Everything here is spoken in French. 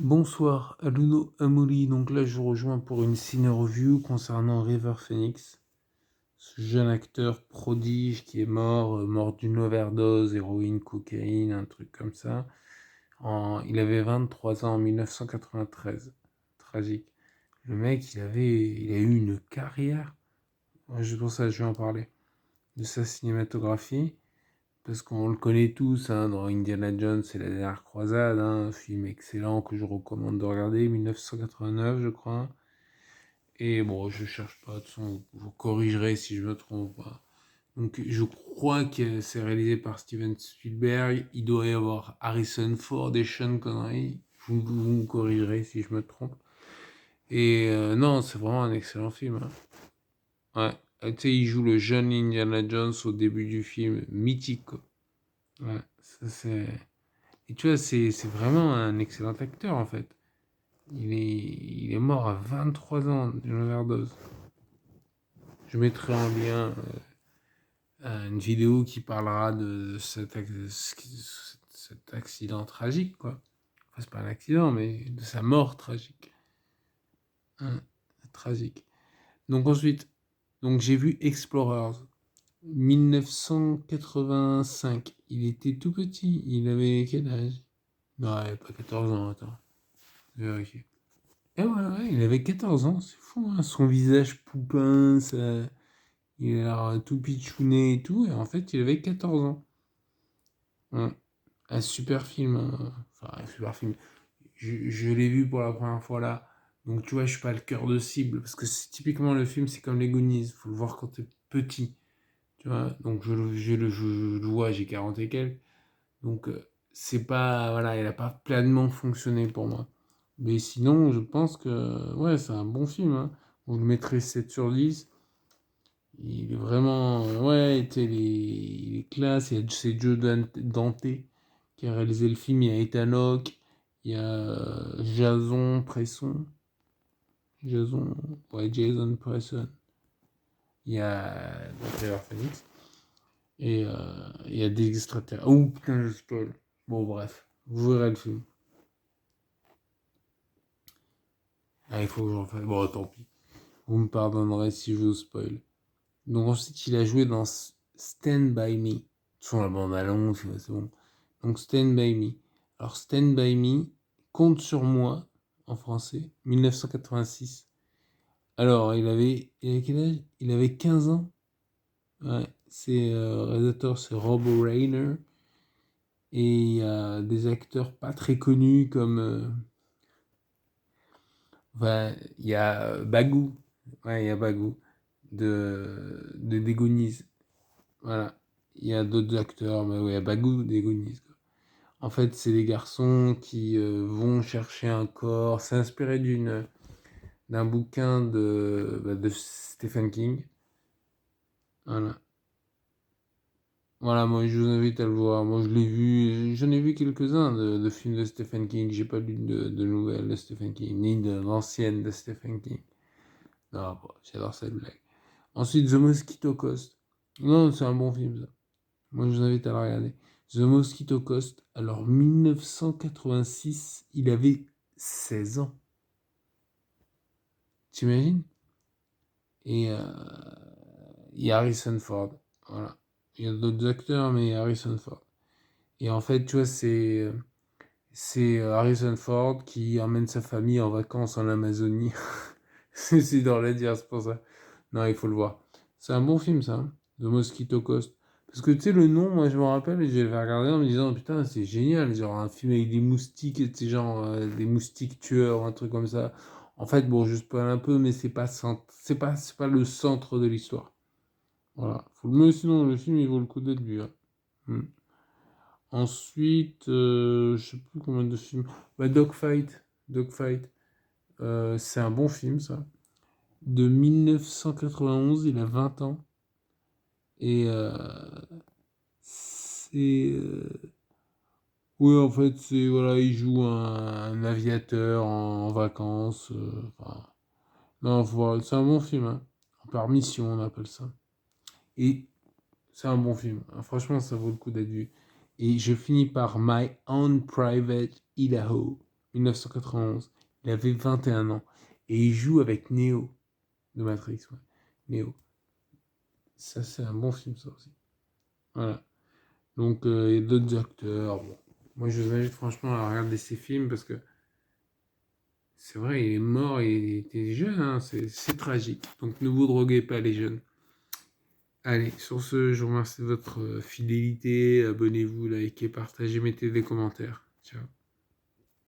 Bonsoir, Aluno Amouli. Donc là, je vous rejoins pour une ciné-review concernant River Phoenix, ce jeune acteur prodige qui est mort d'une overdose, héroïne, cocaïne, un truc comme ça. Il avait 23 ans en 1993. Tragique. Le mec, il a eu une carrière. Ouais, c'est pour ça que je vais en parler. De sa cinématographie. Parce qu'on le connaît tous, hein, dans Indiana Jones et la dernière croisade, hein, un film excellent que je recommande de regarder, 1989 je crois. Et bon, je cherche pas, de toute façon, vous corrigerez si je me trompe pas. Donc je crois que c'est réalisé par Steven Spielberg, il doit y avoir Harrison Ford et Sean Connery, vous me corrigerez si je me trompe. Et non, c'est vraiment un excellent film, hein. Ouais, tu sais, il joue le jeune Indiana Jones au début du film, mythique, quoi. Ouais, ça c'est... Et tu vois, c'est vraiment un excellent acteur en fait. Il est mort à 23 ans d'une overdose. Je mettrai en lien une vidéo qui parlera de cet accident tragique, quoi. Enfin, c'est pas un accident, mais de sa mort tragique. Hein, tragique. Donc ensuite, donc j'ai vu Explorers, 1985. Il était tout petit. Il avait quel âge? Non, il avait pas 14 ans, attends. Je vais vérifier. Et voilà, ouais, il avait 14 ans, c'est fou, hein. Son visage poupin, il a l'air tout pitchouné et tout, et en fait, il avait 14 ans. Ouais. Un super film, hein. Enfin, un super film. Je l'ai vu pour la première fois là, donc tu vois, je suis pas le cœur de cible, parce que c'est typiquement le film, c'est comme les Goonies, faut le voir quand t'es petit, tu vois. Donc je le vois, j'ai 40 et quelques, donc c'est pas, voilà, il a pas pleinement fonctionné pour moi. Mais sinon, je pense que ouais, c'est un bon film, hein. On le mettrait 7 sur 10. Il est vraiment. Ouais, il est classe. C'est Joe Dante qui a réalisé le film. Il y a Ethan Hawke, il y a Jason Presson. Jason. Ouais, Jason Presson. Il y a River Phoenix. Et il y a des extraterrestres. Oh putain, je spoil. Bon, bref. Vous verrez le film. Ah, il faut que j'en fasse. Bon, tant pis. Vous me pardonnerez si je vous spoil. Donc ensuite, il a joué dans Stand By Me. Sur la bande annonce, c'est bon. Donc Stand By Me. Alors Stand By Me, Compte sur moi, en français, 1986. Alors, il avait quel âge? Il avait 15 ans. Ouais, c'est réalisateur, c'est Rob Reiner. Et il y a des acteurs pas très connus comme... enfin, il y a Bagou. Ouais, il y a Bagou de Dégonies. Voilà. Il y a d'autres acteurs, mais ouais, Bagou des Goonies, quoi. En fait, c'est des garçons qui vont chercher un corps. C'est inspiré d'un bouquin de Stephen King. Voilà. Voilà, moi je vous invite à le voir. Moi je l'ai vu, j'en ai vu quelques-uns de films de Stephen King. J'ai pas lu de nouvelles de Stephen King, ni de l'ancienne de Stephen King. Non, bon, j'adore cette blague. Ensuite, The Mosquito Coast. Non, c'est un bon film, ça. Moi, je vous invite à la regarder. The Mosquito Coast. Alors, 1986, il avait 16 ans. T'imagines? Et il y a Harrison Ford. Voilà. Il y a d'autres acteurs, mais il y a Harrison Ford. Et en fait, tu vois, c'est Harrison Ford qui emmène sa famille en vacances en Amazonie. C'est dans la dire, c'est pour ça. Non, il faut le voir. C'est un bon film, ça, hein, The Mosquito Coast. Parce que tu sais, le nom, moi je me rappelle, et je l'avais regardé en me disant, putain, c'est génial, genre un film avec des moustiques, tu sais, genre des moustiques tueurs, un truc comme ça. En fait, bon, je spoil un peu, mais c'est pas le centre de l'histoire. Voilà. Mais sinon, le film, il vaut le coup d'être vu, hein. Hmm. Ensuite, je sais plus combien de films. Bah, Dogfight. Dogfight. C'est un bon film, ça. De 1991, il a 20 ans. Et c'est. Oui, en fait, c'est. Voilà, il joue un aviateur en vacances. Enfin, non, voilà, c'est un bon film, hein. Par mission, on appelle ça. Et c'est un bon film, hein. Franchement, ça vaut le coup d'être vu. Et je finis par My Own Private Idaho. 1991. Il avait 21 ans. Et il joue avec Neo de Matrix. Ouais. Neo. Ça, c'est un bon film, ça aussi. Voilà. Donc, il y a d'autres acteurs. Bon. Moi, je vous invite franchement à regarder ces films parce que c'est vrai, il est mort, il était jeune, hein, c'est tragique. Donc, ne vous droguez pas, les jeunes. Allez, sur ce, je vous remercie de votre fidélité. Abonnez-vous, likez, partagez, mettez des commentaires. Ciao.